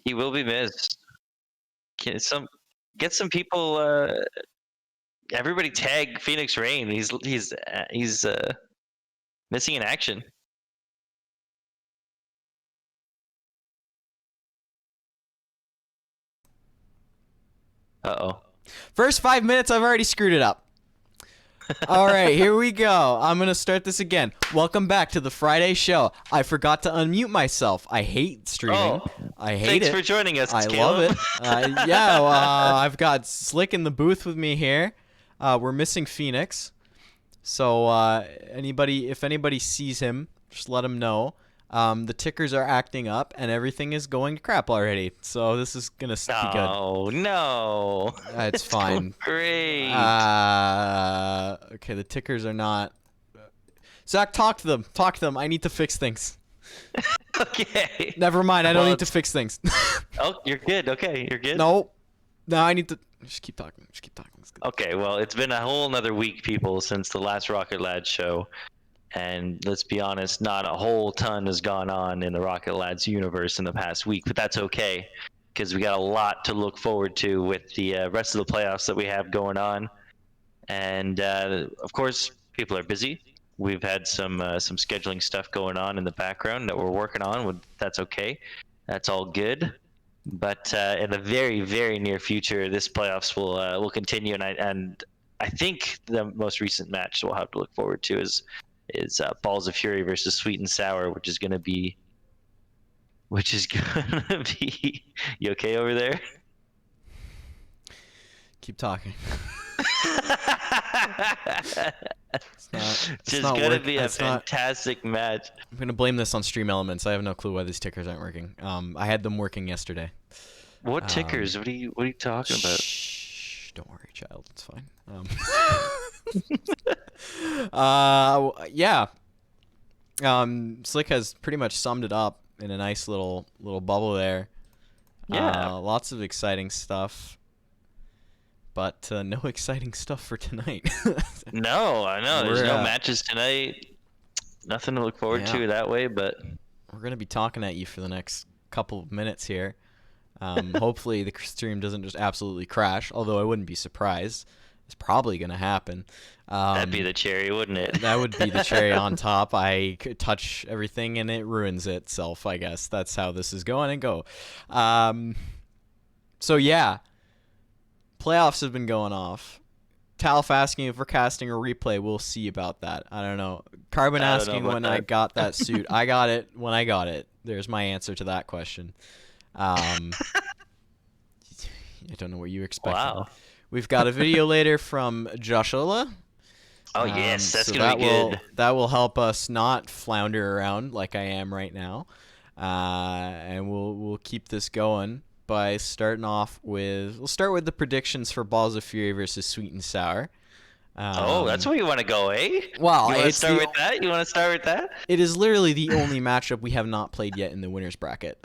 He will be missed. Get some people. Everybody tag Phoenix Rain. He's missing in action. Uh-oh. First 5 minutes, I've already screwed it up. All right, here we go. I'm going to start this again. Welcome back to the Friday show. I forgot to unmute myself. I hate streaming. I hate it. Thanks for joining us, I Caleb. love it. Yeah, I've got Slick in the booth with me here. We're missing Phoenix. So if anybody sees him, just let him know. The tickers are acting up, and everything is going to crap already. So this is going to be good. Oh, no. It's fine. Great. Okay, the tickers are not... Zach, talk to them. Talk to them. I need to fix things. Okay. Never mind. I don't need to fix things. Oh, you're good. Okay, you're good? No, I need to... Just keep talking. Just keep talking. Okay, well, it's been a whole nother week, people, since the last Rocket Lads show. And let's be honest, not a whole ton has gone on in the Rocket Lads universe in the past week, but that's okay, because we got a lot to look forward to with the rest of the playoffs that we have going on. And of course, people are busy. We've had some scheduling stuff going on in the background that we're working on. That's okay. That's all good. But in the very, very near future, this playoffs will continue, and I think the most recent match we'll have to look forward to is Balls of Fury versus Sweet and Sour, which is gonna be. You okay over there? Keep talking. It's gonna be a fantastic match. I'm gonna blame this on Stream Elements. I have no clue why these tickers aren't working. I had them working yesterday. What tickers? What are you talking about? Shh, don't worry, child. It's fine. Yeah. Slick has pretty much summed it up in a nice little bubble there. Yeah. Lots of exciting stuff. But no exciting stuff for tonight. No, I know. There's no matches tonight. Nothing to look forward to that way, but... We're going to be talking at you for the next couple of minutes here. Hopefully the stream doesn't just absolutely crash, although I wouldn't be surprised. It's probably going to happen. That'd be the cherry, wouldn't it? That would be the cherry on top. I could touch everything and it ruins itself, I guess. That's how this is going to go. So, yeah. Playoffs have been going off. Talf asking if we're casting a replay. We'll see about that. I don't know. Carbon asking when I got that suit. I got it when I got it. There's my answer to that question. I don't know what you expected. Wow. We've got a video later from Joshua. Oh, yes. That's so going to be good. That will help us not flounder around like I am right now. And we'll keep this going by starting off with... We'll start with the predictions for Balls of Fury versus Sweet and Sour. That's where you want to go, eh? Well, you want to start with that? You want to start with that? It is literally the only matchup we have not played yet in the winners bracket.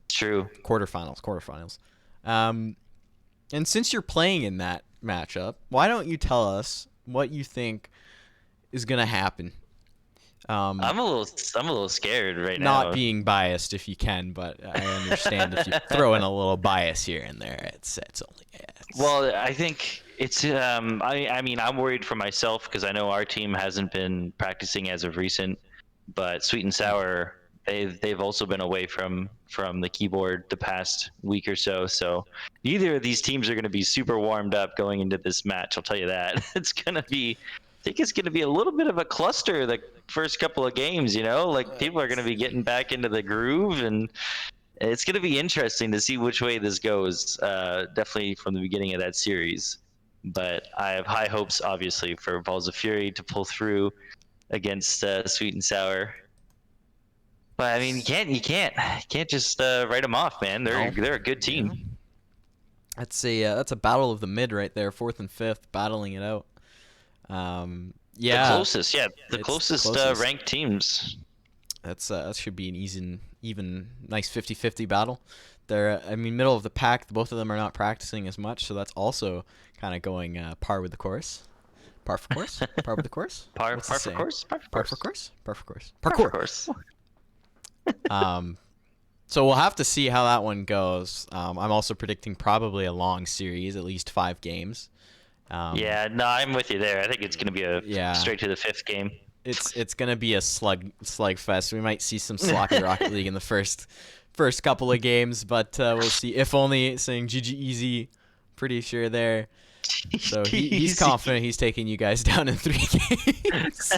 True. Quarterfinals. And since you're playing in that matchup, why don't you tell us what you think is gonna happen? I'm a little scared right now. Not being biased, if you can, but I understand if you throw in a little bias here and there. It's only. Well, I think it's. I mean, I'm worried for myself because I know our team hasn't been practicing as of recent, but Sweet and Sour. They've also been away from the keyboard the past week or so. So neither of these teams are going to be super warmed up going into this match. I'll tell you that. I think it's going to be a little bit of a cluster the first couple of games. Like people are going to be getting back into the groove, and it's going to be interesting to see which way this goes. Definitely from the beginning of that series. But I have high hopes, obviously, for Balls of Fury to pull through against Sweet and Sour. But I mean, you can't just write them off, man. They're a good team. That's a battle of the mid right there, 4th and 5th, battling it out. The closest ranked teams. That should be an even nice 50-50 battle. They're middle of the pack. Both of them are not practicing as much, so that's also kind of going par with the course. Par for course? Par with the course? Par for course? Par for course. Par for course? Par for course. Parkour. So we'll have to see how that one goes. I'm also predicting probably a long series, at least 5 games. Yeah, no, I'm with you there. I think it's going to be a Yeah. straight to the 5th game. It's gonna be a slugfest. We might see some sloppy Rocket League in the first couple of games, but we'll see. If only saying GG easy, pretty sure there. So he's confident he's taking you guys down in 3 games.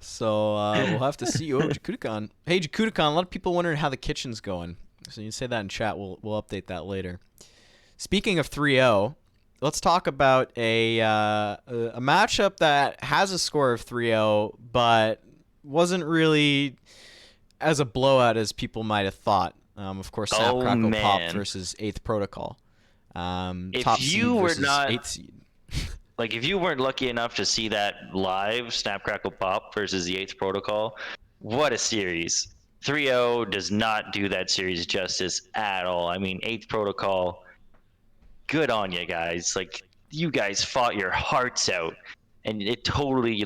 So we'll have to see. Oh, Jakudakon. Hey, Jakudakon, a lot of people wondering how the kitchen's going. So you can say that in chat. We'll update that later. Speaking of 3-0, let's talk about a matchup that has a score of 3-0, but wasn't really as a blowout as people might have thought. Of course, Snap Crackle Pop versus 8th Protocol. Top seed versus 8th seed. Like, if you weren't lucky enough to see that live, Snap Crackle Pop versus the 8th Protocol, what a series. 3-0 does not do that series justice at all. I mean, 8th Protocol, good on you guys. Like, you guys fought your hearts out, and you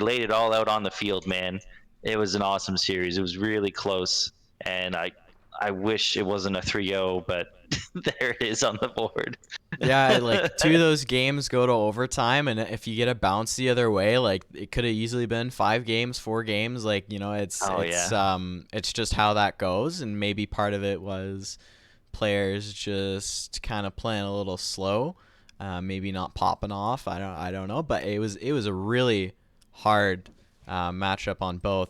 laid it all out on the field, man. It was an awesome series. It was really close, and I wish it wasn't a 3-0, but there it is on the board. Yeah, like 2 of those games go to overtime, and if you get a bounce the other way, like it could have easily been 5 games, 4 games. Like, you know, it's just how that goes, and maybe part of it was players just kind of playing a little slow, maybe not popping off. I don't know, but it was a really hard matchup on both.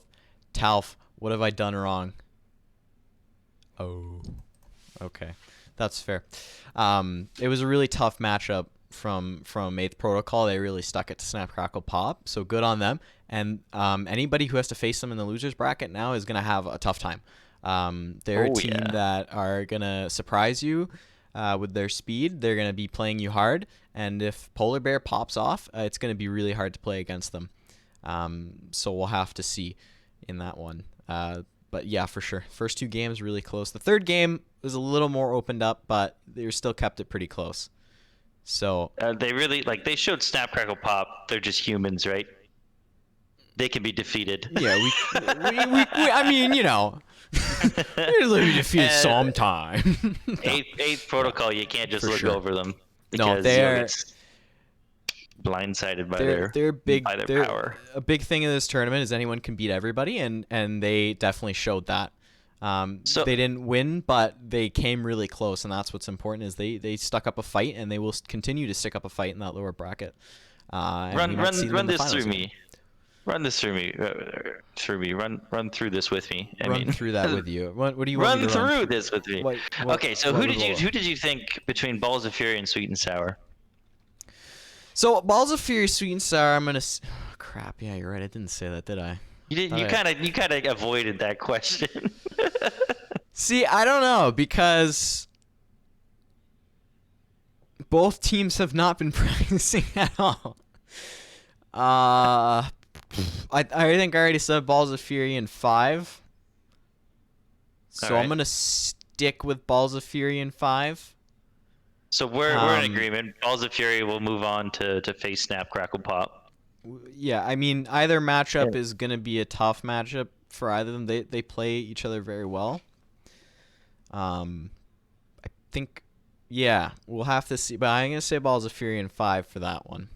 Talf, what have I done wrong? Oh, okay. That's fair. It was a really tough matchup from 8th Protocol. They really stuck it to Snap Crackle Pop, so good on them. And anybody who has to face them in the losers bracket now is going to have a tough time. They're a team that are going to surprise you with their speed. They're going to be playing you hard, and if Polar Bear pops off, it's going to be really hard to play against them. So we'll have to see in that one. But yeah, for sure. First 2 games really close. The 3rd game was a little more opened up, but they still kept it pretty close. So they really they showed Snap Crackle Pop. They're just humans, right? They can be defeated. Yeah, we I mean, you know, we'll be defeated sometime. 8th Protocol, you can't just look over them. No, they're blindsided by their power. A big thing in this tournament is anyone can beat everybody, and they definitely showed that. So they didn't win, but they came really close, and that's what's important. Is they stuck up a fight, and they will continue to stick up a fight in that lower bracket. Run this through me. Run this through me. Run through this with me. Run through that with you. What do you want me to run through this with me? Okay, so who did you think between Balls of Fury and Sweet and Sour? So Balls of Fury, Sweet and Sour. I'm gonna. Oh, crap. Yeah, you're right. I didn't say that, did I? You did. You kind of avoided that question. See, I don't know, because both teams have not been practicing at all. I think I already said Balls of Fury in 5. So right. I'm gonna stick with Balls of Fury in 5. So we're in agreement. Balls of Fury will move on to face Snap Crackle Pop. Yeah, I mean, either matchup is going to be a tough matchup for either of them. They play each other very well. I think, yeah, we'll have to see. But I'm going to say Balls of Fury in 5 for that one.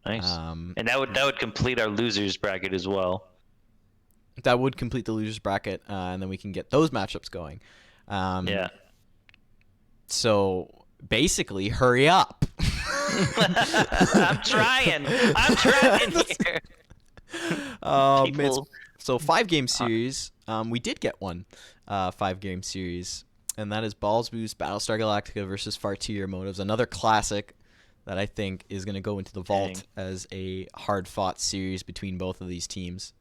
Nice. And that would complete our losers bracket as well. That would complete the losers bracket, and then we can get those matchups going. Yeah. So basically, hurry up. I'm trying here. So 5-game series. We did get one 5-game series, and that is Balls Boost Battlestar Galactica versus Fartier Motives. Another classic that I think is going to go into the vault as a hard-fought series between both of these teams.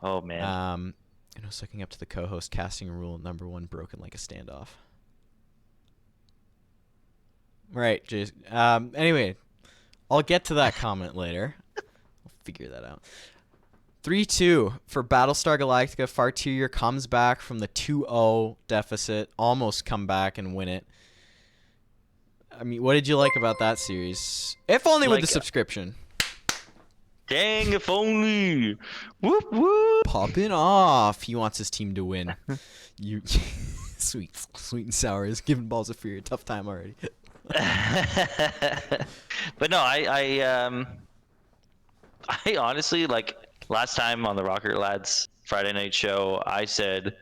Oh man. I was looking up to the co-host. Casting rule number 1 broken like a standoff. Right, Jason. Anyway, I'll get to that comment later. I'll figure that out. 3-2 for Battlestar Galactica. Fartier comes back from the 2-0 deficit, almost come back and win it. I mean, what did you like about that series? If only with the subscription. Dang, if only. Whoop whoop. Popping off. He wants his team to win. You, sweet and sour is giving Balls of Fury a tough time already. But no, I honestly like last time on the Rocket Lads Friday night show, I said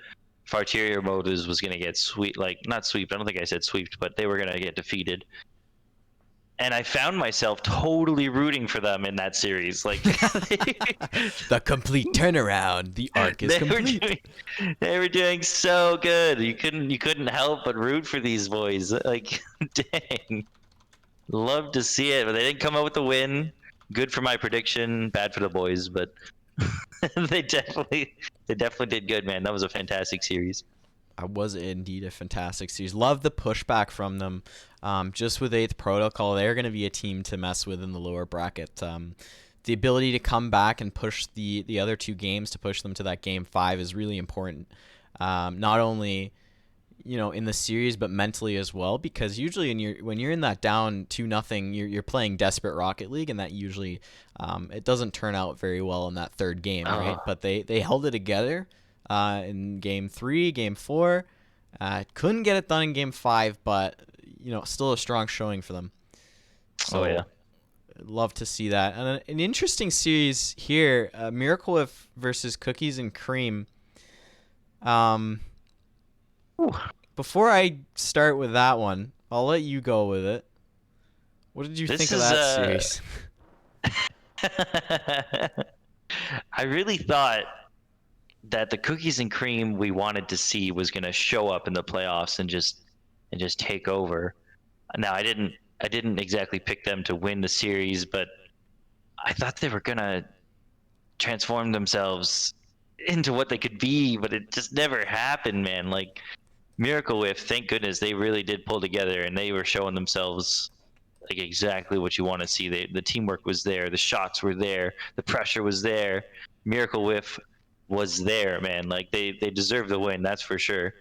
Farterier Motives was gonna get sweep, like not sweep. I don't think I said sweeped, but they were gonna get defeated. And I found myself totally rooting for them in that series. Like The complete turnaround. The arc is complete. They were doing so good. You couldn't help but root for these boys. Like, dang, love to see it. But they didn't come out with the win. Good for my prediction. Bad for the boys, but they definitely did good, man. That was a fantastic series. I was indeed a fantastic series. Love the pushback from them. Just with Eighth Protocol, they're going to be a team to mess with in the lower bracket. The ability to come back and push the other two games to push them to that game 5 is really important. Not only in the series, but mentally as well, because usually when you're in that down 2-0, you're playing desperate Rocket League, and that usually it doesn't turn out very well in that third game, right? But they held it together in game 3, game 4. Couldn't get it done in game 5, but still a strong showing for them. So yeah, love to see that. And an interesting series here, Miracle Whip versus Cookies and Cream. Before I start with that one, I'll let you go with it. What did you think of that series? I really thought that the Cookies and Cream we wanted to see was going to show up in the playoffs and just take over. Now I didn't exactly pick them to win the series, but I thought they were going to transform themselves into what they could be, but it just never happened, man. Like Miracle Whip, thank goodness they really did pull together, and they were showing themselves like exactly what you want to see. The teamwork was there, the shots were there, the pressure was there. Miracle Whip was there, man. Like they deserve the win, that's for sure.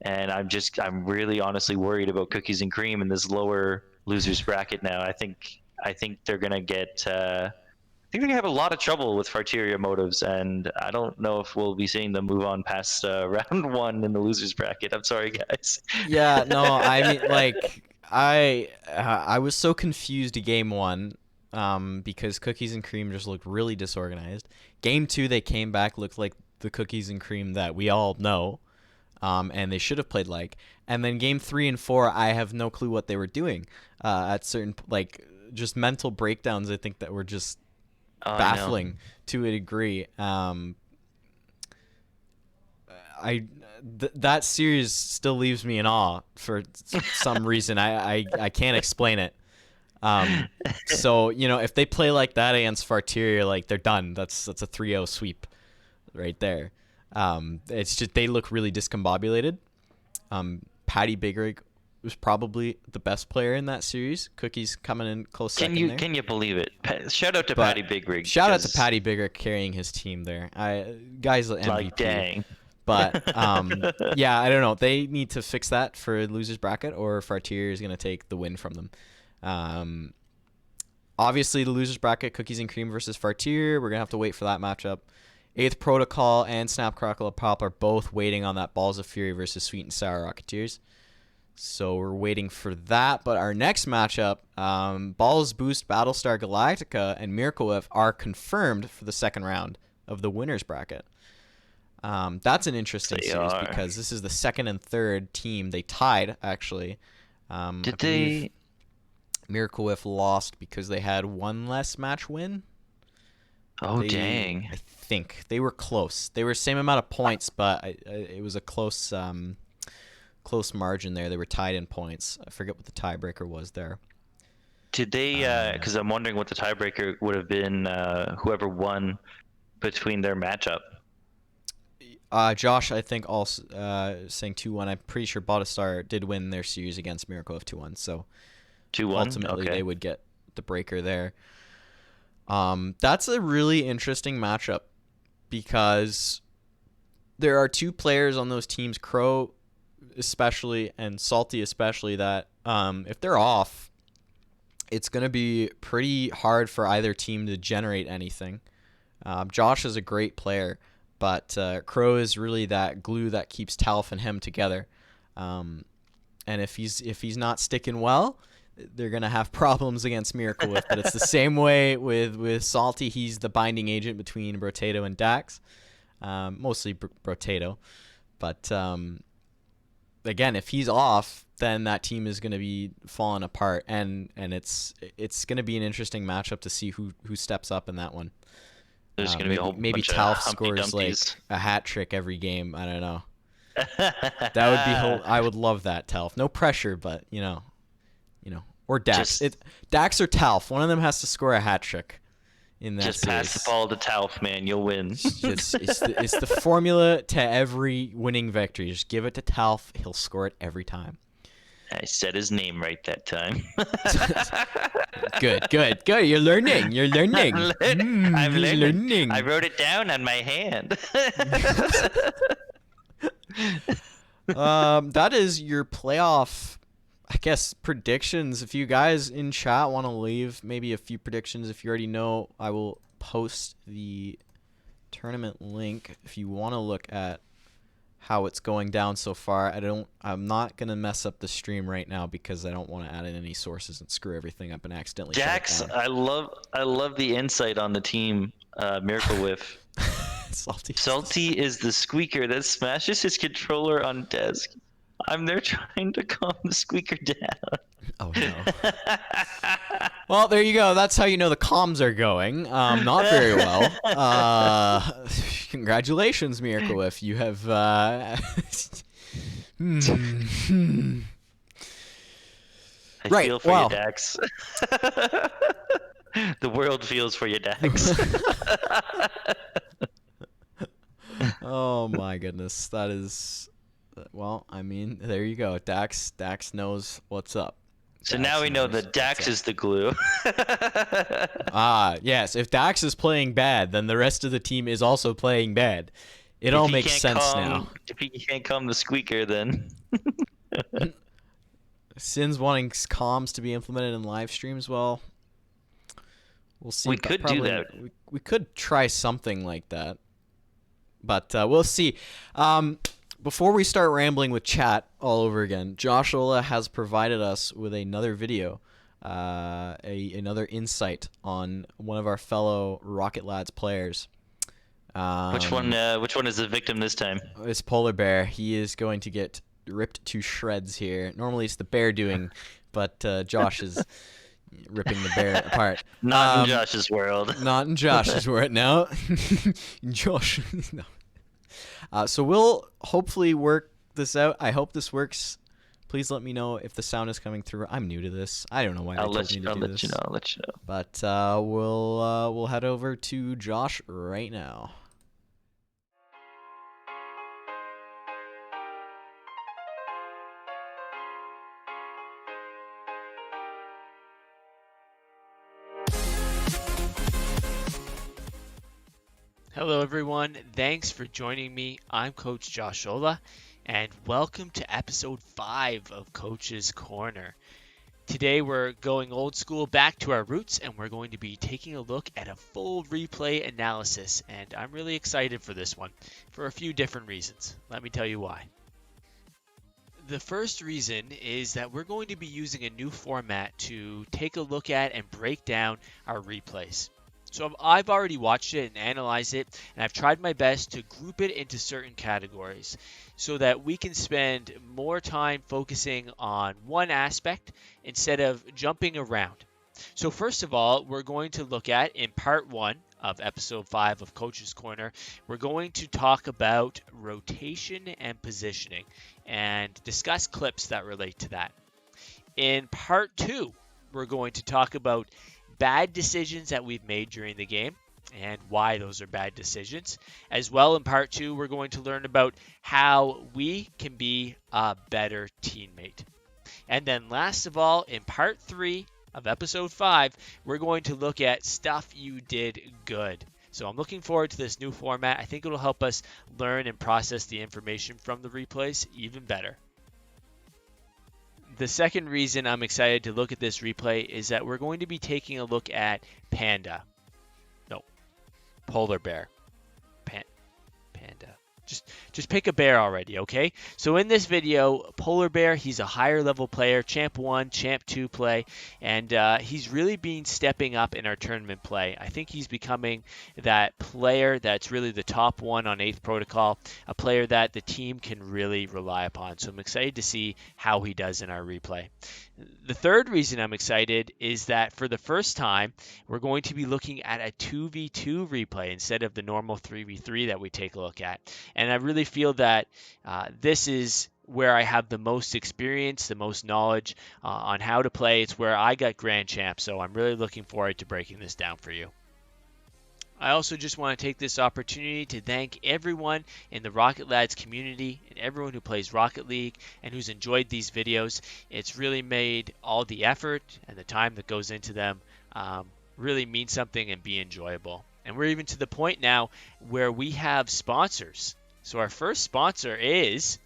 And I'm really honestly worried about Cookies and Cream in this lower losers bracket now. I think they're gonna get. I think they're gonna have a lot of trouble with Farteria Motives, and I don't know if we'll be seeing them move on past round 1 in the losers bracket. I'm sorry, guys. Yeah, no, I mean, like, I was so confused at game 1, because Cookies and Cream just looked really disorganized. Game 2, they came back, looked like the Cookies and Cream that we all know, and they should have played like. And then game 3 and 4, I have no clue what they were doing. At certain, like, just mental breakdowns, I think that were just baffling to a degree. That series still leaves me in awe for some reason. I can't explain it. So if they play like that against Farteria, like they're done. That's a 3-0 sweep right there. It's just they look really discombobulated. Patty Bigrig was probably the best player in that series. Cookies coming in close second there. Can you believe it? Shout out to Patty Bigrig. Shout out to Patty Bigrig carrying his team there. Guys, MVP. Like, dang. But yeah, I don't know. They need to fix that for losers bracket, or Fartier is going to take the win from them. Obviously, the losers bracket, Cookies and Cream versus Fartier. We're going to have to wait for that matchup. Eighth Protocol and Snap Crackle Pop are both waiting on that Balls of Fury versus Sweet and Sour Rocketeers. So we're waiting for that. But our next matchup, Balls Boost Battlestar Galactica and Miracle Whip are confirmed for the second round of the winners bracket. That's an interesting series because this is the second and third team. They tied, actually. Did they? Miracle Whip lost because they had one less match win. Oh, dang. I think they were close. They were same amount of points, but it was a close margin there. They were tied in points. I forget what the tiebreaker was there. Did they? Because I'm wondering what the tiebreaker would have been. Whoever won between their matchup. Josh, I think, also saying 2-1. I'm pretty sure Battlestar did win their series against Miracle of 2-1. So 2-1. Ultimately, they would get the breaker there. That's a really interesting matchup because there are two players on those teams, Crow especially and Salty especially, that if they're off, it's going to be pretty hard for either team to generate anything. Josh is a great player, but Crow is really that glue that keeps Talf and him together. And if he's not sticking well, they're gonna have problems against Miracle Whip. But it's the same way with Salty. He's the binding agent between Brotato and Dax, mostly Brotato. But again, if he's off, then that team is going to be falling apart, and it's going to be an interesting matchup to see who steps up in that one. There's going to be a whole maybe bunch Talf of scores like Dumpties. a hat trick every game. I don't know. That would be I would love that, Talf. No pressure, but you know, or Dax. Dax or Talf. One of them has to score a hat trick in that Just series. pass the ball to Talf, man. You'll win. It's the formula to every winning victory. Just give it to Talf. He'll score it every time. I said his name right that time. Good. You're learning. I'm learning. I wrote it down on my hand. That is your playoff, I guess, predictions. If you guys in chat want to leave maybe a few predictions, if you already know, I will post the tournament link if you want to look at how it's going down so far. I'm not gonna mess up the stream right now because I don't want to add in any sources and screw everything up and accidentally Dax, shut it down. I love the insight on the team. Miracle Whiff. Salty is the squeaker that smashes his controller on desk. I'm there trying to calm the squeaker down. Oh no. Well, there you go. That's how you know the comms are going. Not very well. Congratulations, Miracle Whiff. You have I feel for you, Dax. The world feels for you, Dax. Oh my goodness. That is, well, I mean, there you go. Dax knows what's up. So now we know that Dax is the glue. Yes. If Dax is playing bad, then the rest of the team is also playing bad. It all makes sense now. If he can't calm the squeaker, then... Sin's wanting comms to be implemented in live streams. Well, we'll see. We could do that. We could try something like that. But we'll see. Before we start rambling with chat all over again, Josh Ola has provided us with another video, another insight on one of our fellow Rocket Lads players. Which one is the victim this time? It's Polar Bear. He is going to get ripped to shreds here. Normally it's the bear doing, but Josh is ripping the bear apart. Not in Josh's world. Not in Josh's world. No. Josh. No. So we'll hopefully work this out. I hope this works. Please let me know if the sound is coming through. I'm new to this. I don't know why they told me to do this. I'll let you know. But we'll head over to Josh right now. Hello everyone, thanks for joining me. I'm Coach Josh Ola, and welcome to episode 5 of Coach's Corner. Today we're going old school back to our roots, and we're going to be taking a look at a full replay analysis, and I'm really excited for this one for a few different reasons. Let me tell you why. The first reason is that we're going to be using a new format to take a look at and break down our replays. So I've already watched it and analyzed it, and I've tried my best to group it into certain categories so that we can spend more time focusing on one aspect instead of jumping around. So first of all, we're going to look at, in part 1 of episode 5 of Coach's Corner, we're going to talk about rotation and positioning and discuss clips that relate to that. In part 2, we're going to talk about bad decisions that we've made during the game and why those are bad decisions. As well, in part 2, we're going to learn about how we can be a better teammate. And then last of all, in part 3 of episode 5, we're going to look at stuff you did good. So I'm looking forward to this new format. I think it'll help us learn and process the information from the replays even better. The second reason I'm excited to look at this replay is that we're going to be taking a look at Panda. No, Polar Bear. Panda. Just pick a bear already, okay? So in this video, Polar Bear, he's a higher level player, Champ 1, Champ 2 play, and he's really been stepping up in our tournament play. I think he's becoming that player that's really the top one on 8th Protocol, a player that the team can really rely upon. So I'm excited to see how he does in our replay. The third reason I'm excited is that for the first time, we're going to be looking at a 2v2 replay instead of the normal 3v3 that we take a look at. And I really feel that this is where I have the most experience, the most knowledge on how to play. It's where I got Grand Champ, so I'm really looking forward to breaking this down for you. I also just want to take this opportunity to thank everyone in the Rocket Lads community and everyone who plays Rocket League and who's enjoyed these videos. It's really made all the effort and the time that goes into them really mean something and be enjoyable. And we're even to the point now where we have sponsors. So our first sponsor is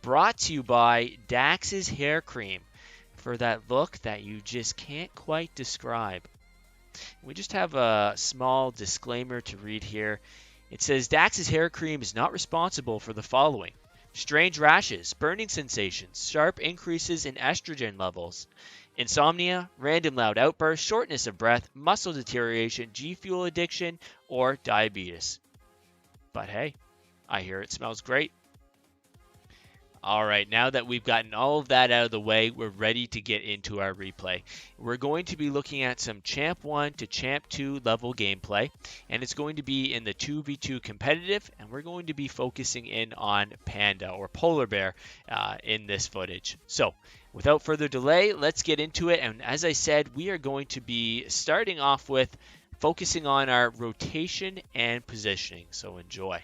brought to you by Dax's Hair Cream for that look that you just can't quite describe. We just have a small disclaimer to read here. It says Dax's Hair Cream is not responsible for the following: strange rashes, burning sensations, sharp increases in estrogen levels, insomnia, random loud outbursts, shortness of breath, muscle deterioration, G Fuel addiction, or diabetes. But hey, I hear it smells great. All right, now that we've gotten all of that out of the way, we're ready to get into our replay. We're going to be looking at some Champ 1 to Champ 2 level gameplay, and it's going to be in the 2v2 competitive, and we're going to be focusing in on Panda or Polar Bear in this footage. So, without further delay, let's get into it. And as I said, we are going to be starting off with focusing on our rotation and positioning. So enjoy.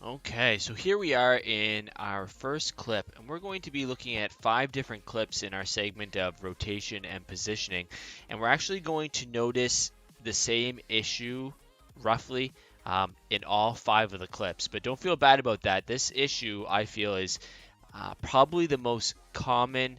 Okay, so here we are in our first clip, and we're going to be looking at 5 different clips in our segment of rotation and positioning, and we're actually going to notice the same issue roughly in all 5 of the clips. But don't feel bad about that. This issue, I feel, is probably the most common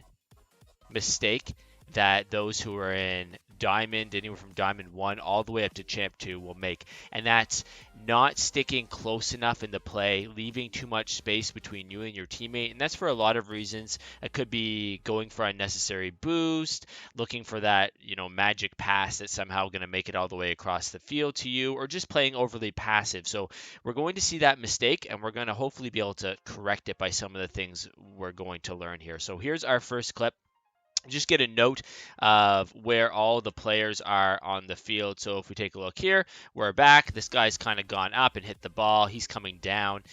mistake that those who are in Diamond, anywhere from Diamond 1 all the way up to Champ 2 will make. And that's not sticking close enough in the play, leaving too much space between you and your teammate. And that's for a lot of reasons. It could be going for unnecessary boost, looking for that, magic pass that's somehow going to make it all the way across the field to you, or just playing overly passive. So we're going to see that mistake, and we're going to hopefully be able to correct it by some of the things we're going to learn here. So here's our first clip. Just get a note of where all the players are on the field. So if we take a look here, we're back. This guy's kind of gone up and hit the ball. He's coming down.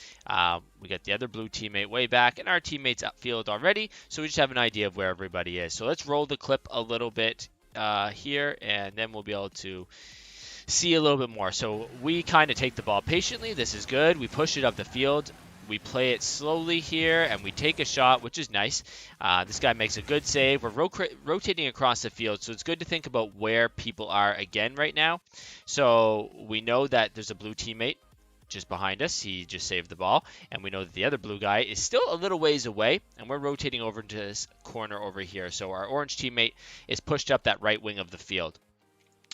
We got the other blue teammate way back, and our teammate's upfield already. So we just have an idea of where everybody is. So let's roll the clip a little bit here, and then we'll be able to see a little bit more. So we kind of take the ball patiently. This is good. We push it up the field. We play it slowly here, and we take a shot, which is nice. This guy makes a good save. We're rotating across the field, so it's good to think about where people are again right now. So we know that there's a blue teammate just behind us. He just saved the ball, and we know that the other blue guy is still a little ways away, and we're rotating over to this corner over here. So our orange teammate is pushed up that right wing of the field.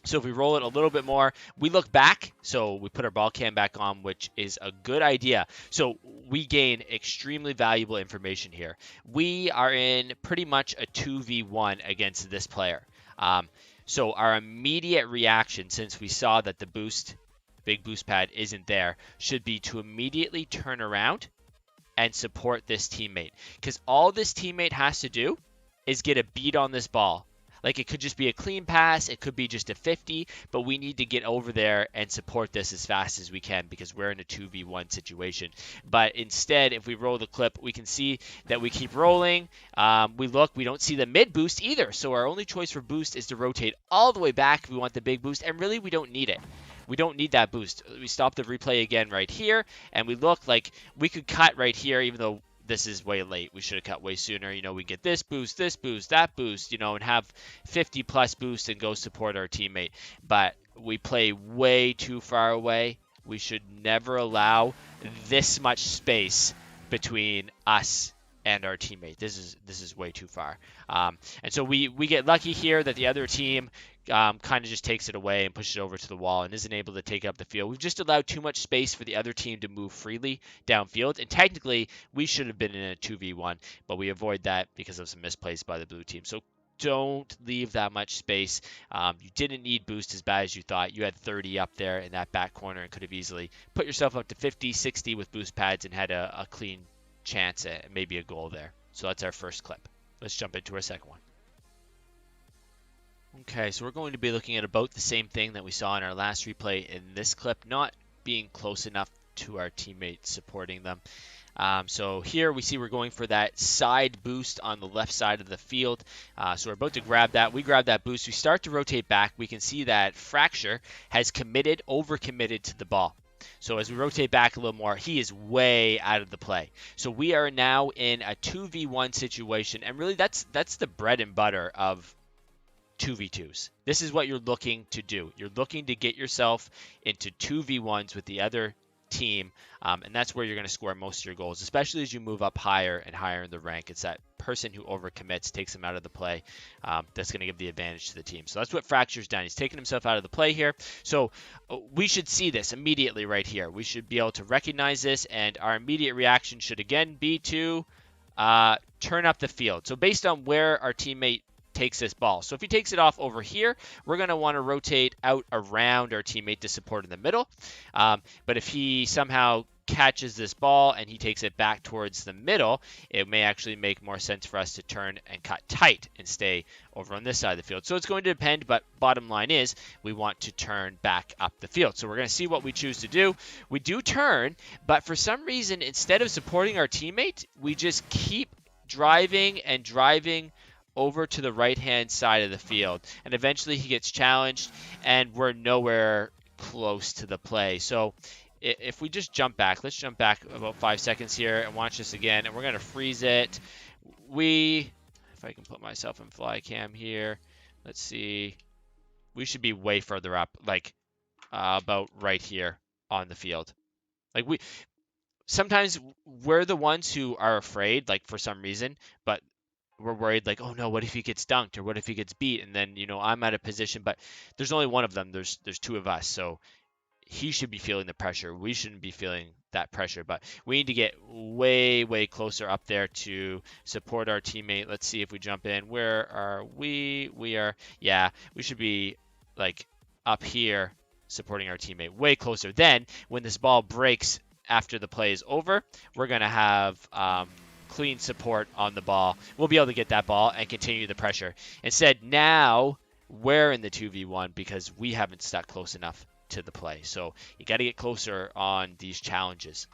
So if we roll it a little bit more, we look back, so we put our ball cam back on, which is a good idea. So we gain extremely valuable information here. We are in pretty much a 2v1 against this player. So our immediate reaction, since we saw that the big boost pad isn't there, should be to immediately turn around and support this teammate. Because all this teammate has to do is get a beat on this ball. Like, it could just be a clean pass, it could be just a 50, but we need to get over there and support this as fast as we can because we're in a 2v1 situation. But instead, if we roll the clip, we can see that we keep rolling. We don't see the mid boost either. So our only choice for boost is to rotate all the way back if we want the big boost, and really we don't need it. We don't need that boost. We stop the replay again right here, and we look like we could cut right here, even though this is way late. We should have cut way sooner. We get this boost, that boost, and have 50 plus boost and go support our teammate. But we play way too far away. We should never allow this much space between us and our teammate. This is way too far. And so we get lucky here that the other team kind of just takes it away and pushes it over to the wall and isn't able to take up the field. We've just allowed too much space for the other team to move freely downfield. And technically, we should have been in a 2v1, but we avoid that because of some misplays by the blue team. So don't leave that much space. You didn't need boost as bad as you thought. You had 30 up there in that back corner and could have easily put yourself up to 50, 60 with boost pads and had a clean chance at maybe a goal there. So that's our first clip. Let's jump into our second one. Okay, so we're going to be looking at about the same thing that we saw in our last replay in this clip, not being close enough to our teammates supporting them. So here we see we're going for that side boost on the left side of the field. So we're about to grab that. We grab that boost. We start to rotate back. We can see that Fracture has overcommitted to the ball. So as we rotate back a little more, he is way out of the play. So we are now in a 2v1 situation, and really that's the bread and butter of 2v2s. This is what you're looking to do. You're looking to get yourself into 2v1s with the other team, and that's where you're going to score most of your goals, especially as you move up higher and higher in the rank. It's that person who overcommits, takes him out of the play, that's going to give the advantage to the team. So that's what Fracture's done. He's taken himself out of the play here. So we should see this immediately right here. We should be able to recognize this, and our immediate reaction should again be to turn up the field. So based on where our teammate takes this ball. So if he takes it off over here, we're going to want to rotate out around our teammate to support in the middle. But if he somehow catches this ball and he takes it back towards the middle, it may actually make more sense for us to turn and cut tight and stay over on this side of the field. So it's going to depend, but bottom line is we want to turn back up the field. So we're going to see what we choose to do. We do turn, but for some reason, instead of supporting our teammate, we just keep driving and driving over to the right-hand side of the field. And eventually he gets challenged, and we're nowhere close to the play. So if we just jump back, let's jump back about 5 seconds here and watch this again, and we're going to freeze it. If I can put myself in fly cam here, let's see. We should be way further up, like about right here on the field. Like sometimes we're the ones who are afraid, like for some reason, but we're worried like, oh no, what if he gets dunked or what if he gets beat? And then, I'm out of position, but there's only one of them. There's two of us. So he should be feeling the pressure. We shouldn't be feeling that pressure, but we need to get way, way closer up there to support our teammate. Let's see if we jump in. Where are we? We should be like up here supporting our teammate way closer. Then when this ball breaks after the play is over, we're going to have, clean support on the ball. We'll be able to get that ball and continue the pressure. Instead, now we're in the 2v1 because we haven't stuck close enough to the play. So you got to get closer on these challenges.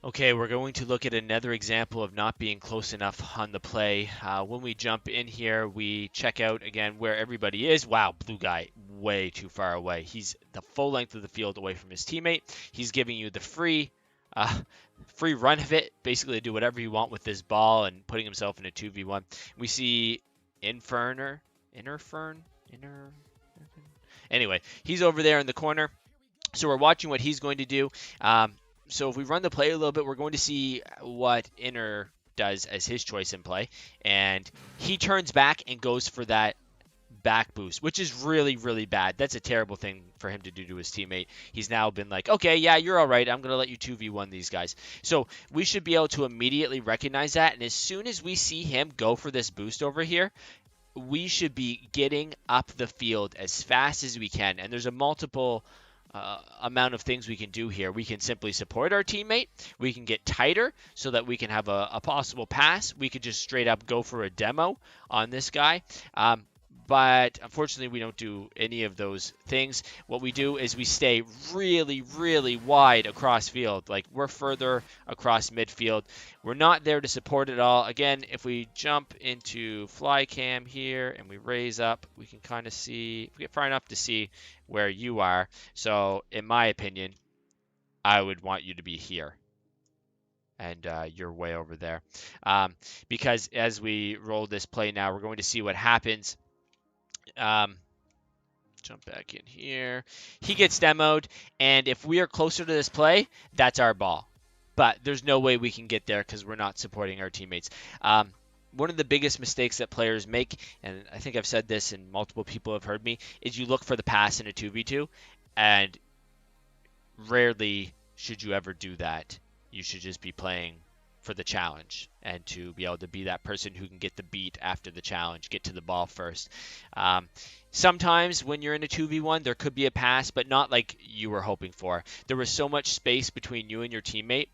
Okay, we're going to look at another example of not being close enough on the play. When we jump in here, we check out again where everybody is. Wow, blue guy way too far away. He's the full length of the field away from his teammate. He's giving you the free run of it, basically to do whatever you want with this ball and putting himself in a 2v1. We see Anyway, he's over there in the corner. So we're watching what he's going to do. So if we run the play a little bit, we're going to see what Inner does as his choice in play. And he turns back and goes for that back boost, which is really, really bad. That's a terrible thing for him to do to his teammate. He's now been like, okay, yeah, you're all right. I'm going to let you 2v1 these guys. So we should be able to immediately recognize that. And as soon as we see him go for this boost over here, we should be getting up the field as fast as we can. And there's a multiple amount of things we can do here. We can simply support our teammate. We can get tighter so that we can have a possible pass. We could just straight up go for a demo on this guy. But unfortunately, we don't do any of those things. What we do is we stay really, really wide across field. Like we're further across midfield. We're not there to support it all. Again, if we jump into fly cam here and we raise up, we can kind of see, if we get far enough to see where you are. So in my opinion, I would want you to be here. And you're way over there. Because as we roll this play now, we're going to see what happens. Jump back in here. He gets demoed, and if we are closer to this play, that's our ball. but there's no way we can get there because we're not supporting our teammates. One of the biggest mistakes that players make, and I think I've said this and multiple people have heard me, is you look for the pass in a 2v2, and rarely should you ever do that. You should just be playing for the challenge and to be able to be that person who can get the beat after the challenge, get to the ball first. Sometimes when you're in a 2v1, there could be a pass, but not like you were hoping for. There was so much space between you and your teammate.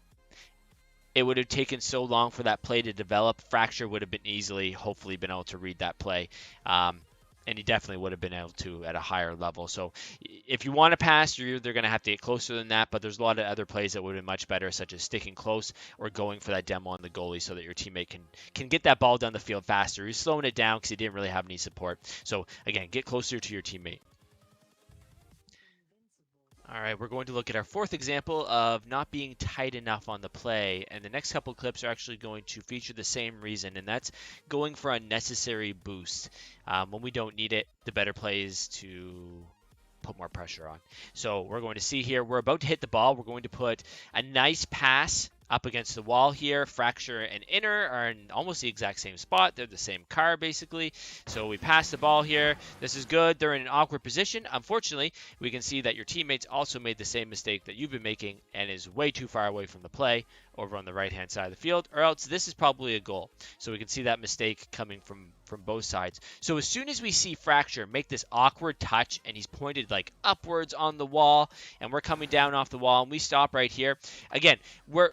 It would have taken so long for that play to develop. Fracture would have been hopefully been able to read that play. And he definitely would have been able to at a higher level. So if you want to pass, they're going to have to get closer than that, but there's a lot of other plays that would have been much better, such as sticking close or going for that demo on the goalie so that your teammate can get that ball down the field faster. He's slowing it down because he didn't really have any support. So again, get closer to your teammate. All right, we're going to look at our fourth example of not being tight enough on the play, and the next couple clips are actually going to feature the same reason, and that's going for unnecessary boost. When we don't need it, the better play is to put more pressure on. So we're going to see here, we're about to hit the ball. We're going to put a nice pass up against the wall here. Fracture and Inner are in almost the exact same spot. They're the same car, basically. So we pass the ball here. This is good. They're in an awkward position. Unfortunately, we can see that your teammates also made the same mistake that you've been making and is way too far away from the play over on the right-hand side of the field, or else this is probably a goal. So we can see that mistake coming from both sides. So as soon as we see Fracture make this awkward touch, and he's pointed like upwards on the wall, and we're coming down off the wall, and we stop right here. Again, we're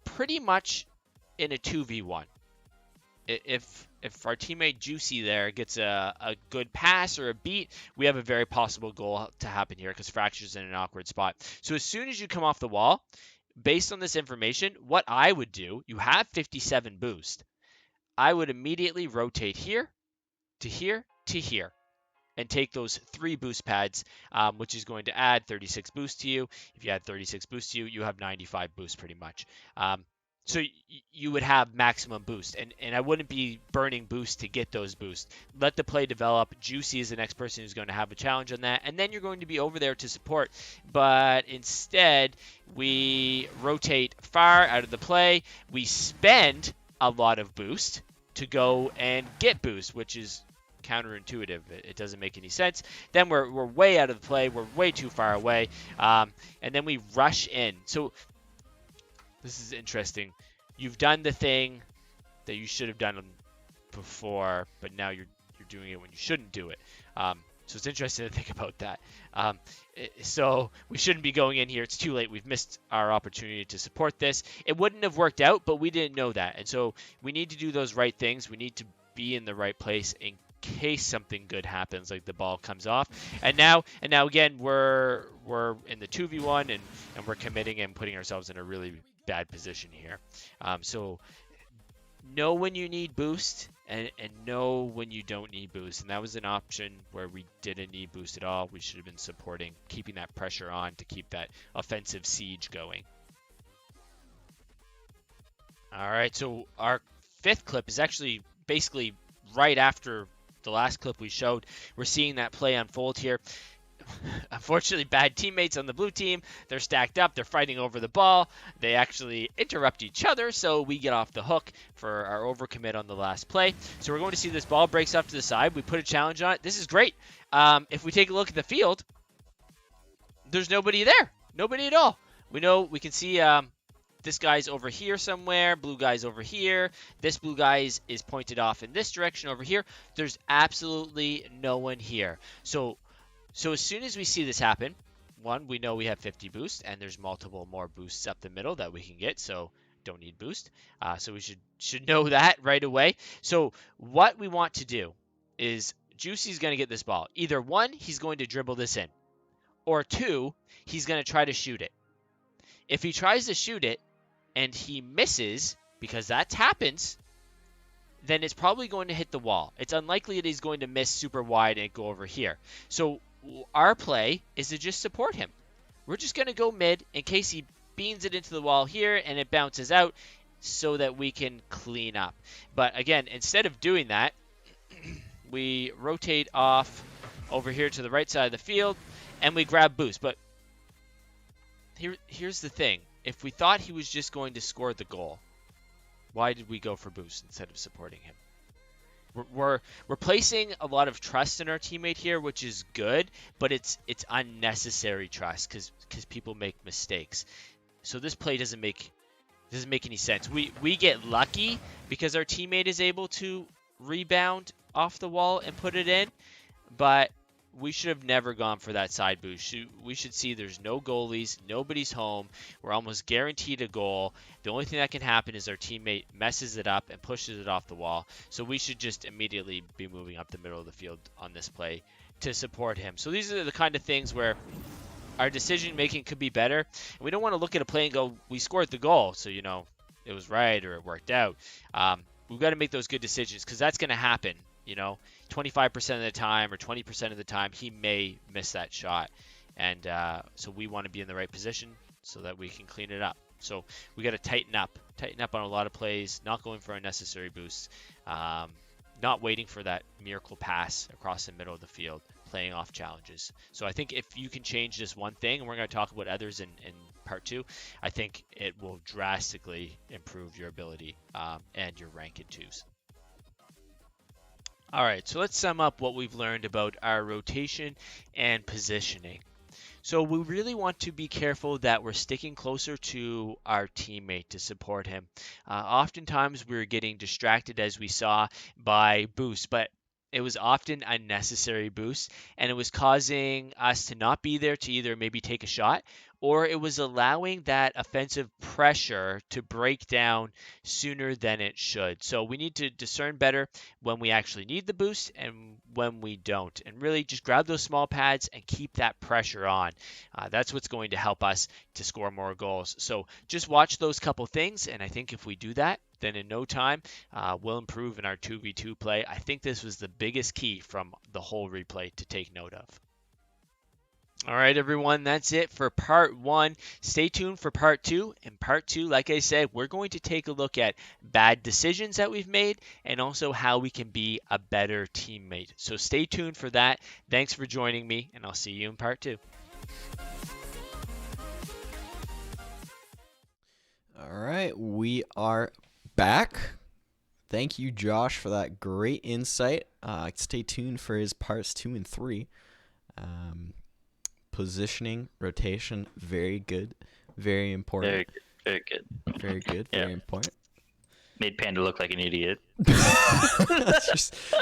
pretty much in a 2v1. If our teammate Juicy there gets a good pass or a beat, we have a very possible goal to happen here because Fracture's in an awkward spot. So as soon as you come off the wall, based on this information, what I would do, you have 57 boost. I would immediately rotate here to here to here and take those 3 boost pads, which is going to add 36 boost to you. If you add 36 boost to you, you have 95 boost pretty much. So you would have maximum boost, and I wouldn't be burning boost to get those boosts. Let the play develop. Juicy is the next person who's going to have a challenge on that, and then you're going to be over there to support. But instead, we rotate far out of the play. We spend a lot of boost to go and get boost, which is counterintuitive. It doesn't make any sense. Then we're way out of the play. We're way too far away, and then we rush in. So this is interesting. You've done the thing that you should have done before, but now you're doing it when you shouldn't do it. So it's interesting to think about that. So we shouldn't be going in here. It's too late. We've missed our opportunity to support this. It wouldn't have worked out, but we didn't know that. And so we need to do those right things. We need to be in the right place in case something good happens, like the ball comes off. And now again, we're in the 2v1 and we're committing and putting ourselves in a really bad position here. So know when you need boost and know when you don't need boost. And that was an option where we didn't need boost at all. We should have been supporting, keeping that pressure on to keep that offensive siege going. All right, so our fifth clip is actually basically right after the last clip we showed. We're seeing that play unfold here. Unfortunately, bad teammates on the blue team. They're stacked up. They're fighting over the ball. They actually interrupt each other, so we get off the hook for our overcommit on the last play. So we're going to see this ball breaks off to the side. We put a challenge on it. This is great. If we take a look at the field, there's nobody there. Nobody at all. We can see this guy's over here somewhere. Blue guy's over here. This blue guy is pointed off in this direction over here. There's absolutely no one here. So as soon as we see this happen, one, we know we have 50 boost, and there's multiple more boosts up the middle that we can get, so don't need boost. So we should know that right away. So what we want to do is Juicy's going to get this ball. Either one, he's going to dribble this in, or two, he's going to try to shoot it. If he tries to shoot it and he misses, because that happens, then it's probably going to hit the wall. It's unlikely that he's going to miss super wide and go over here. So our play is to just support him. We're just going to go mid in case he beans it into the wall here and it bounces out so that we can clean up. But again, instead of doing that, we rotate off over here to the right side of the field and we grab boost. But here's the thing. if we thought he was just going to score the goal, why did we go for boost instead of supporting him? We're placing a lot of trust in our teammate here, which is good, but it's unnecessary trust because people make mistakes. So this play doesn't make any sense. We get lucky because our teammate is able to rebound off the wall and put it in, but we should have never gone for that side boost. We should see there's no goalies, nobody's home. We're almost guaranteed a goal. The only thing that can happen is our teammate messes it up and pushes it off the wall. So we should just immediately be moving up the middle of the field on this play to support him. So these are the kind of things where our decision making could be better. And we don't want to look at a play and go, we scored the goal, so it was right or it worked out. We've got to make those good decisions because that's going to happen. 25% of the time or 20% of the time, he may miss that shot. And so we want to be in the right position so that we can clean it up. So we got to tighten up on a lot of plays, not going for unnecessary boosts, not waiting for that miracle pass across the middle of the field, playing off challenges. So I think if you can change this one thing, and we're going to talk about others in part 2, I think it will drastically improve your ability and your rank in 2s. All right, so let's sum up what we've learned about our rotation and positioning. So we really want to be careful that we're sticking closer to our teammate to support him. Oftentimes we're getting distracted, as we saw, by boosts, but it was often unnecessary boosts, and it was causing us to not be there to either maybe take a shot, or it was allowing that offensive pressure to break down sooner than it should. So we need to discern better when we actually need the boost and when we don't, and really just grab those small pads and keep that pressure on. That's what's going to help us to score more goals. So just watch those couple things, and I think if we do that, then in no time, we'll improve in our 2v2 play. I think this was the biggest key from the whole replay to take note of. All right, everyone, that's it for part 1. Stay tuned for part 2. In part 2, like I said, we're going to take a look at bad decisions that we've made and also how we can be a better teammate. So stay tuned for that. Thanks for joining me, and I'll see you in part 2. All right, we are back. Thank you, Josh, for that great insight. Stay tuned for his parts 2 and 3. Positioning, rotation, very good, very important. Very good. Very good, Yeah. very important. Made Panda look like an idiot.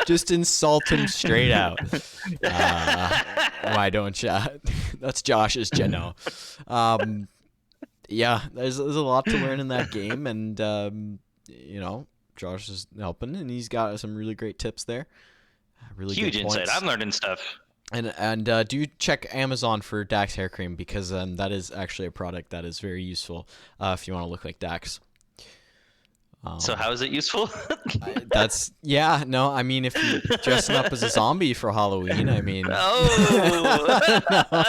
just insult him straight out. Why don't you? That's Josh's Geno. Yeah, there's a lot to learn in that game, and Josh is helping, and he's got some really great tips there. Really huge good insight. points. I'm learning stuff. And do check Amazon for Dax hair cream, because that is actually a product that is very useful if you want to look like Dax. So how is it useful? I mean, if you're dressing up as a zombie for Halloween, I mean. Oh.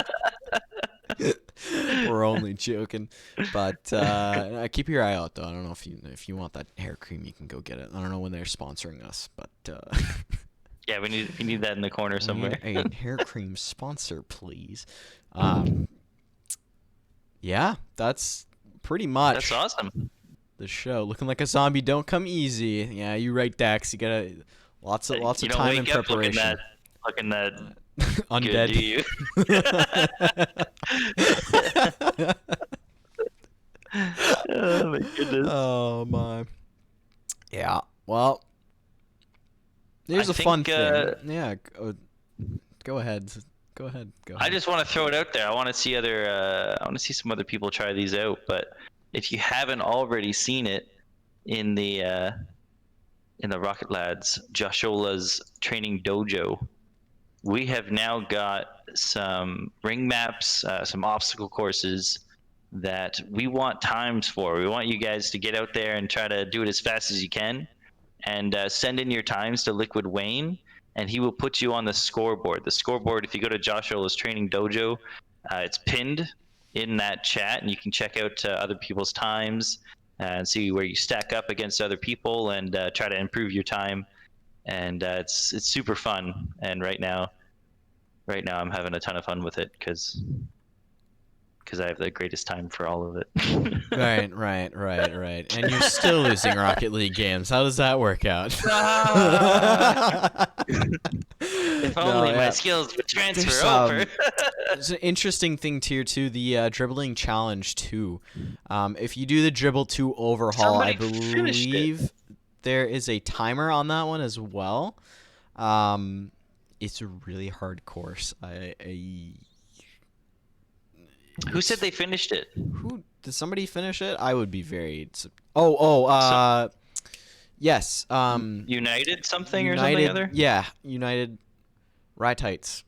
We're only joking, but keep your eye out though. I don't know if you want that hair cream, you can go get it. I don't know when they're sponsoring us, but yeah, we need that in the corner somewhere. A hair cream sponsor, please. Yeah, that's pretty much. That's awesome. The show. Looking like a zombie don't come easy. Yeah, you're right, Dax. You gotta lots of time and preparation. Looking that undead. Good, do you? Oh my goodness. Oh my. Yeah. Well, here's a fun thing. Yeah. Go ahead. Go ahead. I just want to throw it out there. I want to see some other people try these out. But if you haven't already seen it in the Rocket Lads Joshola's training dojo, we have now got some ring maps, some obstacle courses that we want times for. We want you guys to get out there and try to do it as fast as you can, and send in your times to Liquid Wayne, and he will put you on the scoreboard. The scoreboard, if you go to Joshola's training dojo, it's pinned in that chat, and you can check out other people's times and see where you stack up against other people and try to improve your time. And it's super fun. And right now I'm having a ton of fun with it because because I have the greatest time for all of it. Right. And you're still losing Rocket League games. How does that work out? If only my skills would transfer over. It's an interesting thing tier 2, the dribbling challenge 2. If you do the dribble 2 overhaul, I believe there is a timer on that one as well. It's a really hard course. Who said they finished it? Who did somebody finish it? I would be very. Yes. United something or something other? Yeah, United Ratites.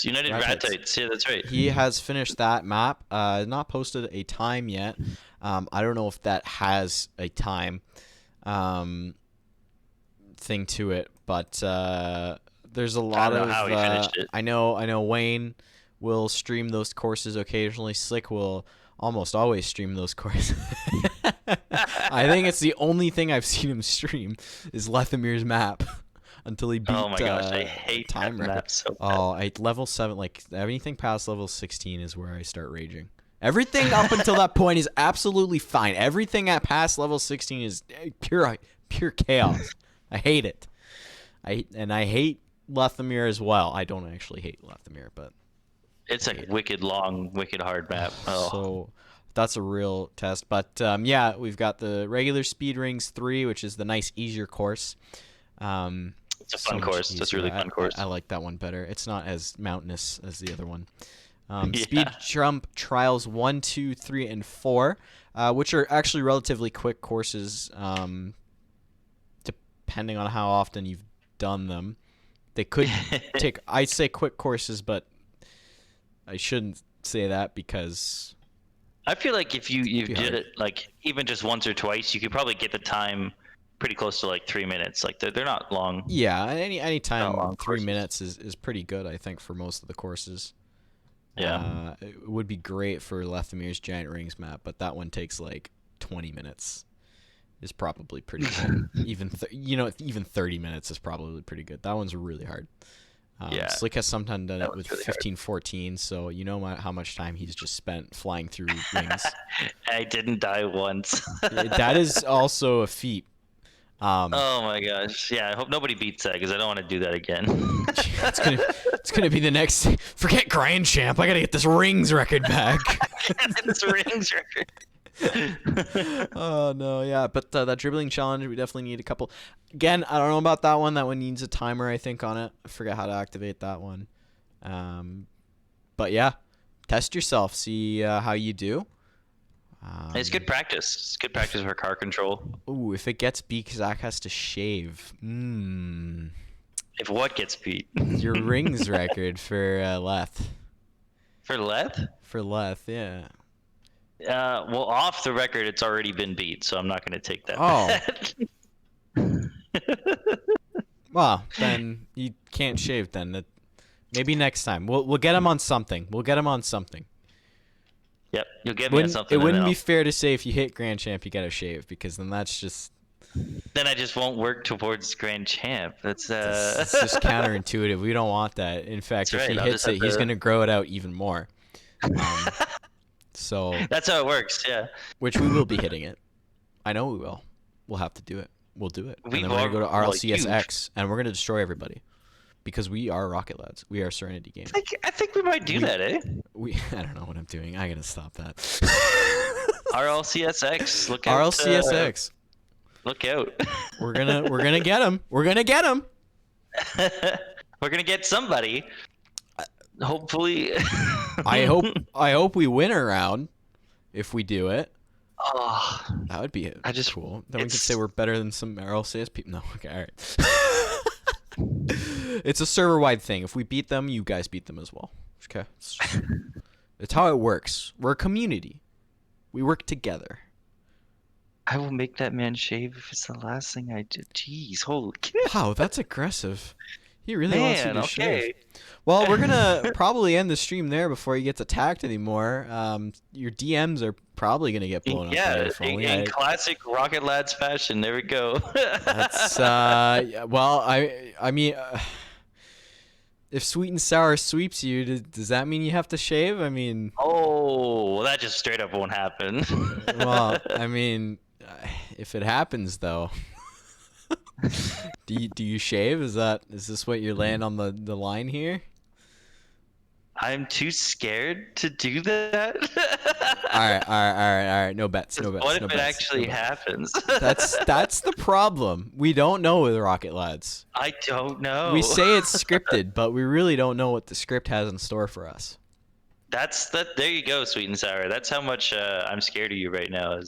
United Ratites. Yeah, that's right. He has finished that map. Not posted a time yet. I don't know if that has a time thing to it, but there's a lot I don't of. know how he finished it. I know Wayne will stream those courses occasionally. Slick will almost always stream those courses. I think it's the only thing I've seen him stream is Lethamir's map until he beat. Oh my gosh, I hate time that record. map so bad. Oh, at level 7, like anything past level 16 is where I start raging. Everything up until that point is absolutely fine. Everything at past level 16 is pure chaos. I hate it. I hate Lethamir as well. I don't actually hate Lethamir, but it's a wicked long, wicked hard map. Oh. So that's a real test. But yeah, we've got the regular Speed Rings 3, which is the nice, easier course. It's a fun course. It's a really fun course. I like that one better. It's not as mountainous as the other one. Yeah. Speed Jump Trials 1, 2, 3, and 4, which are actually relatively quick courses, depending on how often you've done them. They could take, I'd say quick courses, but I shouldn't say that because I feel like if you did it like even just once or twice, you could probably get the time pretty close to like 3 minutes. Like they're not long. Yeah, any time 3 courses. minutes is pretty good, I think, for most of the courses. Yeah. It would be great for Lethamir's Giant Rings map, but that one takes like 20 minutes. Is probably pretty good. Even 30 minutes is probably pretty good. That one's really hard. Yeah. Slick has sometimes done it with really 15-14, so you know how much time he's just spent flying through rings. I didn't die once. That is also a feat. Oh my gosh! Yeah, I hope nobody beats that because I don't want to do that again. It's gonna be the next. Forget Grand Champ. I gotta get this rings record back. This rings record. Oh no, yeah, but that dribbling challenge, we definitely need a couple. Again, I don't know about that one. That one needs a timer, I think, on it. I forget how to activate that one. But yeah, test yourself, see how you do. It's good practice. It's good practice for car control. Ooh, if it gets beat, Zach has to shave. If what gets beat? Your rings record for Leth. For Leth? For Leth, yeah. Well, off the record, it's already been beat, so I'm not going to take that. Oh. Well, then you can't shave then. Maybe next time. We'll get him on something. Yep, you'll get me on something. It wouldn't be fair to say if you hit Grand Champ, you got to shave, because then that's just... Then I just won't work towards Grand Champ. It's just counterintuitive. We don't want that. In fact, if he hits it, he's going to grow it out even more. So that's how it works, yeah. Which we will be hitting it. I know we will. We'll have to do it. We'll do it. And then we're going to go to RLCSX, and we're going to destroy everybody. Because we are Rocket Lads. We are Serenity Gaming. I think we might do that, eh? I don't know what I'm doing. I gotta stop that. RLCSX. Look out. RLCSX. Look out. We're gonna get him. We're gonna get him. We're gonna get somebody. Hopefully. I hope we win a round. If we do it. Oh, that would be cool. Then we could say we're better than some RLCS people. No, okay, all right. It's a server-wide thing. If we beat them, you guys beat them as well. Okay. It's how it works. We're a community. We work together. I will make that man shave if it's the last thing I did. Jeez, holy cow. Wow, that's aggressive. He really wants you to okay. shave. Well, we're going to probably end the stream there before he gets attacked anymore. Your DMs are probably going to get blown up. Yeah, in classic Rocket Lads fashion. There we go. That's, well, I mean, if Sweet and Sour sweeps you, does that mean you have to shave? I mean, Oh, well, that just straight up won't happen. well, I mean, if it happens though, do you shave? Is this what you're laying on the line here? I'm too scared to do that. All right. No bets. No bets. What if no it bets, actually no bets. happens? That's the problem. We don't know with Rocket Lads. I don't know. We say it's scripted, but we really don't know what the script has in store for us. That's that. There you go, Sweet and Sour. That's how much I'm scared of you right now.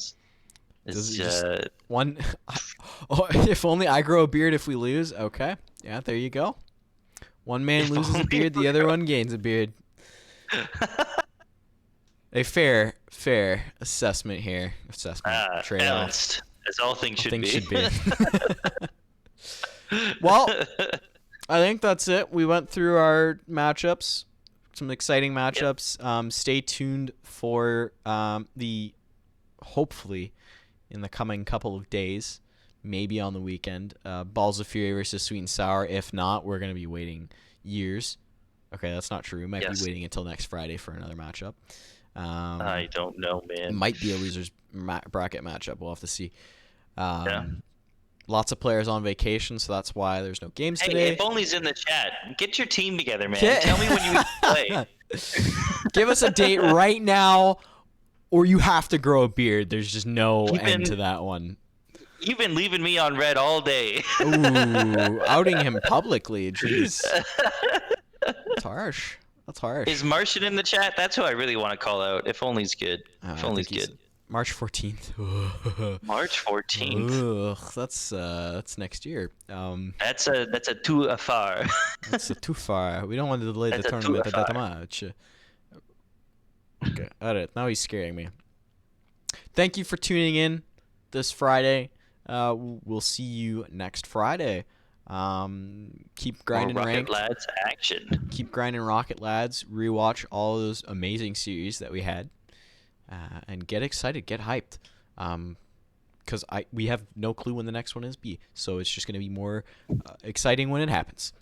One. Oh, if only I grow a beard if we lose. Okay. Yeah, there you go. One man loses a beard, the other one gains a beard. A fair assessment here. Trade-off. Balanced, as all things should be. Well, I think that's it. We went through our matchups, some exciting matchups. Yep. Stay tuned for the hopefully in the coming couple of days, maybe on the weekend, Balls of Fury versus Sweet and Sour. If not, we're going to be waiting years. Okay, that's not true. We might be waiting until next Friday for another matchup. I don't know, man. It might be a losers bracket matchup. We'll have to see. Lots of players on vacation, so that's why there's no games today. Hey, if only's in the chat. Get your team together, man. Tell me when you play. Give us a date right now, or you have to grow a beard. There's just no end to that one. You've been leaving me on red all day. Ooh, outing him publicly. Jeez. That's harsh. Is Martian in the chat? That's who I really want to call out. If only's good. If only's good. March 14th. March 14th. Ugh, that's next year. That's a too far. That's too far. We don't want to delay the tournament that much. Okay, alright. Now he's scaring me. Thank you for tuning in this Friday. We'll see you next Friday. Keep grinding Rocket Lads action. Keep grinding Rocket Lads. Rewatch all those amazing series that we had. And get excited, get hyped, because we have no clue when the next one is. So it's just going to be more exciting when it happens.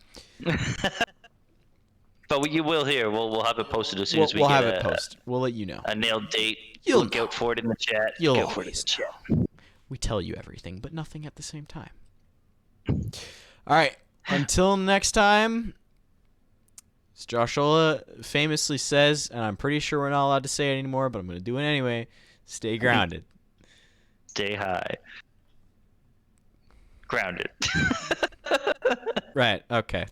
But you will hear. We'll have it posted as soon as we we'll get have it posted. We'll let you know a nailed date. You'll look out for it in the chat. You'll always know. We tell you everything, but nothing at the same time. All right. Until next time. As Joshua famously says, and I'm pretty sure we're not allowed to say it anymore, but I'm going to do it anyway, stay grounded. Stay high. Grounded. Right, okay.